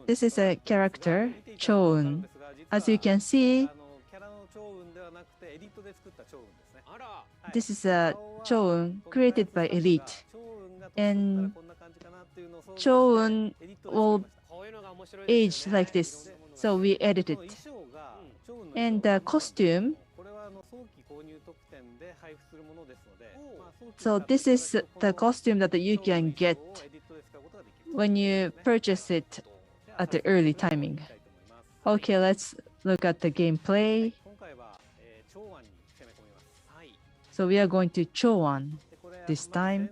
This is a character, Choun. As you can see, this is a Choun created by Elite. And Choun will age like this, so we edit it. And the costume, so this is the costume that you can get when you purchase it at the early timing. Okay, let's look at the gameplay. So we are going to Chowan this time.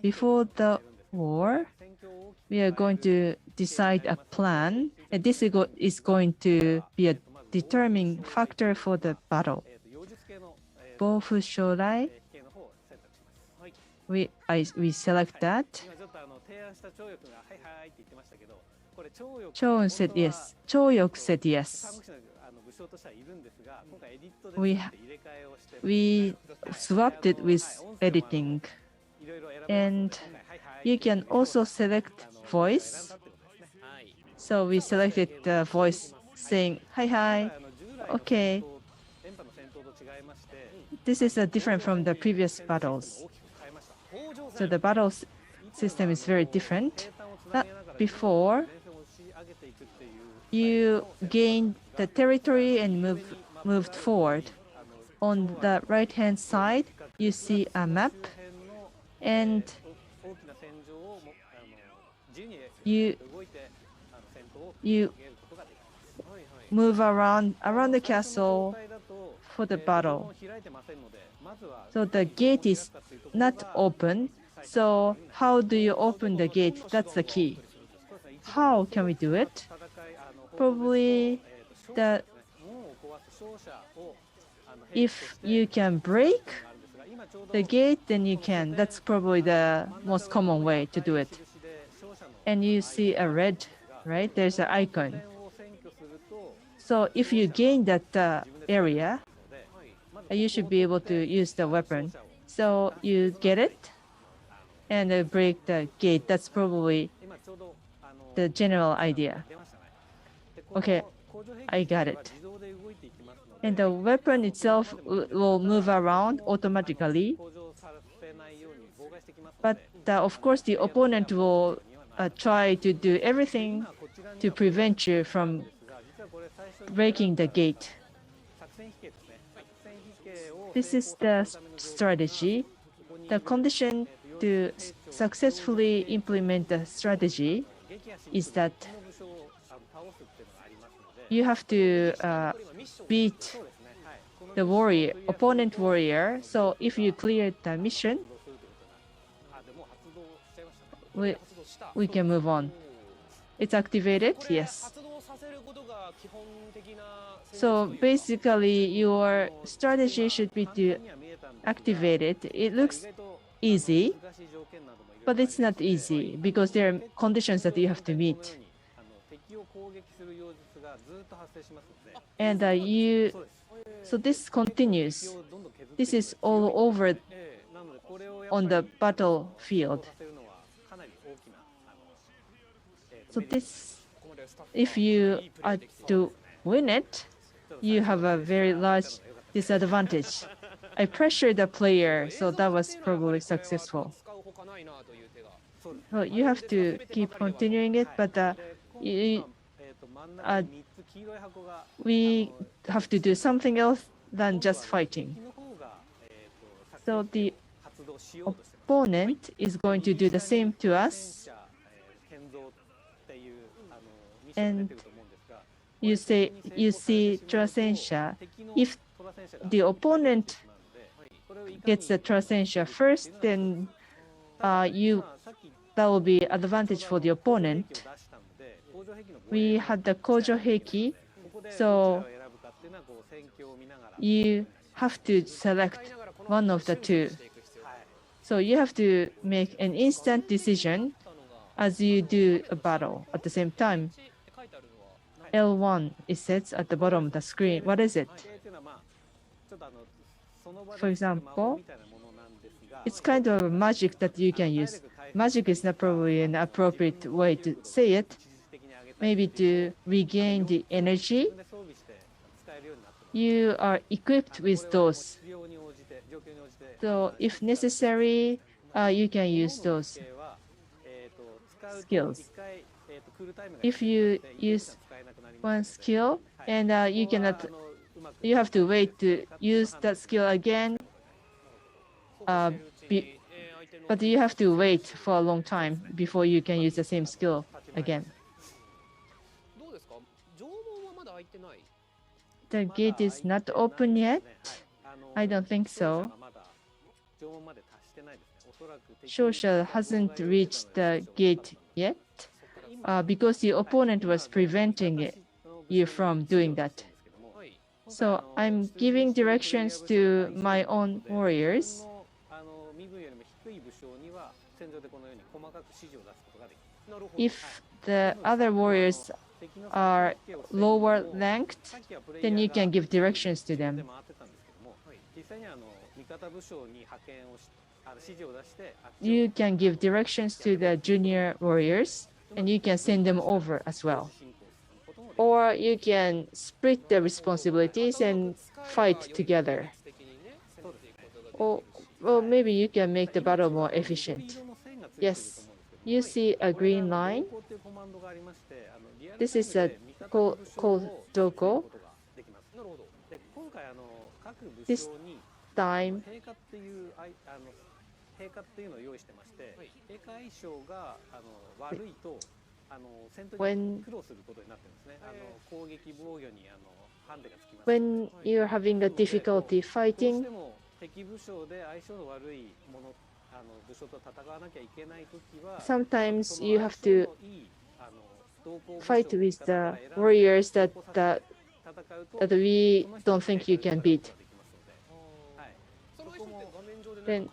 Before the war, we are going to decide a plan, and this is going to be a determining factor for the battle. Bofu Shorai, we select that. Choun said yes. Choyok said yes. We swapped it with editing. And you can also select voice. So we selected the voice saying, hi, hi. Okay. This is different from the previous battles. So the battle system is very different. Before, you gained the territory and moved forward. On the right-hand side, you see a map, and you move around the castle for the battle. So the gate is not open. So how do you open the gate? That's the key. How can we do it? Probably if you can break the gate, then you can. That's probably the most common way to do it. And you see a red, right? There's an icon. So if you gain that area, you should be able to use the weapon. So you get it and break the gate. That's probably the general idea. Okay, I got it. And the weapon itself will move around automatically. But of course, the opponent will try to do everything to prevent you from breaking the gate. This is the strategy. The condition to successfully implement the strategy is that you have to beat the opponent warrior. So if you clear the mission, we can move on. It's activated? Yes. So basically, your strategy should be to activate it. It looks easy, but it's not easy because there are conditions that you have to meet. And so this continues. This is all over on the battlefield. So this, if you are to win it, you have a very large disadvantage. I pressured the player, so that was probably successful. So you have to keep continuing it, but we have to do something else than just fighting. So the opponent is going to do the same to us. And you see Trasensha. If the opponent gets the Trasensha first, then that will be advantage for the opponent. We had the Kojo Heiki, so you have to select one of the two. So you have to make an instant decision as you do a battle at the same time. L1, it says at the bottom of the screen. What is it? For example, it's kind of a magic that you can use. Magic is not probably an appropriate way to say it. Maybe to regain the energy, you are equipped with those. So if necessary, you can use those skills. If you use one skill and you have to wait to use that skill again, but you have to wait for a long time before you can use the same skill again. The gate is not open yet? I don't think so. Shosha hasn't reached the gate yet because the opponent was preventing you from doing that. So I'm giving directions to my own warriors. If the other warriors are lower ranked, then you can give directions to them. You can give directions to the junior warriors, and you can send them over as well. Or you can split the responsibilities and fight together. Or well, maybe you can make the battle more efficient. Yes, you see a green line. This is called Doko. This time, when you're having a difficulty fighting, sometimes you have to fight with the warriors that we don't think you can beat. Then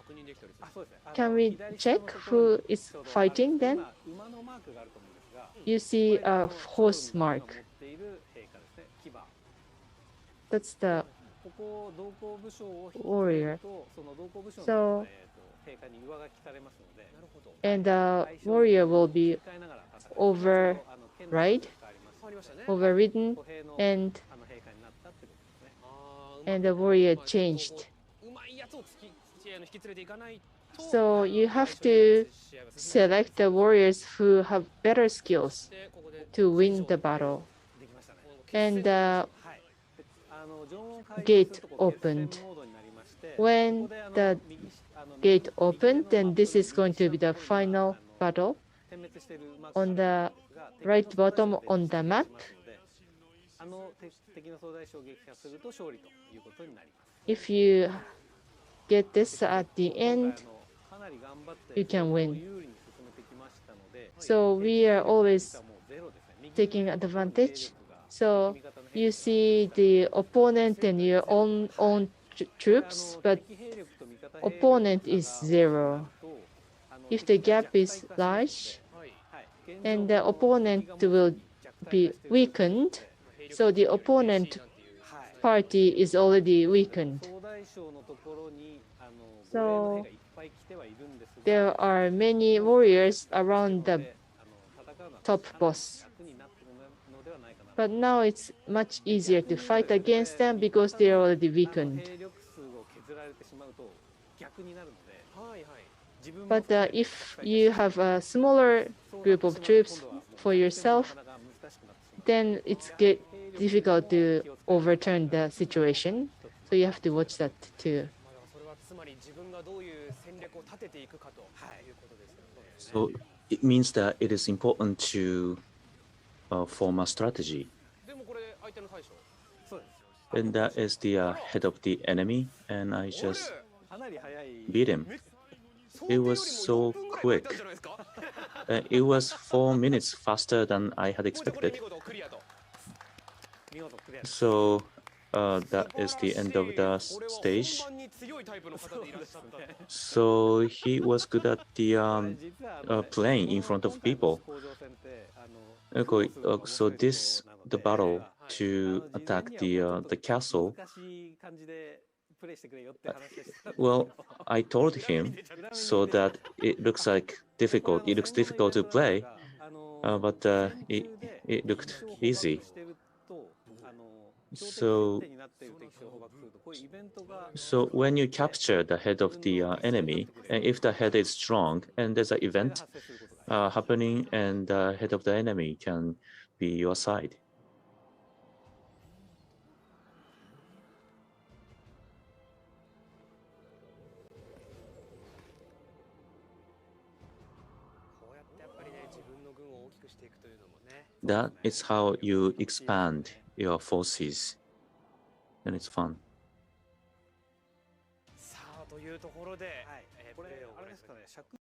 can we check who is fighting then? You see a horse mark. That's the warrior. So, and the warrior will be overridden, and the warrior changed. So you have to select the warriors who have better skills to win the battle. And the gate opened. When the gate opened, then this is going to be the final battle. On the right bottom on the map, if you get this at the end, you can win. So we are always taking advantage. So you see the opponent and your own troops, but opponent is 0. If the gap is large, and the opponent will be weakened, so the opponent party is already weakened. So there are many warriors around the top boss. But now it's much easier to fight against them because they are already weakened. But if you have a smaller group of troops for yourself, then it's difficult to overturn the situation. So you have to watch that too. So it means that it is important to form a strategy. And that is the head of the enemy, and I just beat him. It was so quick. It was 4 minutes faster than I had expected. So that is the end of the stage. So he was good at the playing in front of people. So the battle to attack the castle Well, I told him so that it looks like difficult. It looks difficult to play, but it looked easy. So when you capture the head of the enemy, and if the head is strong, and there's an event happening, and the head of the enemy can be your side. That is how you expand your forces, and it's fun. さあというところで、プレーをご覧いただきました。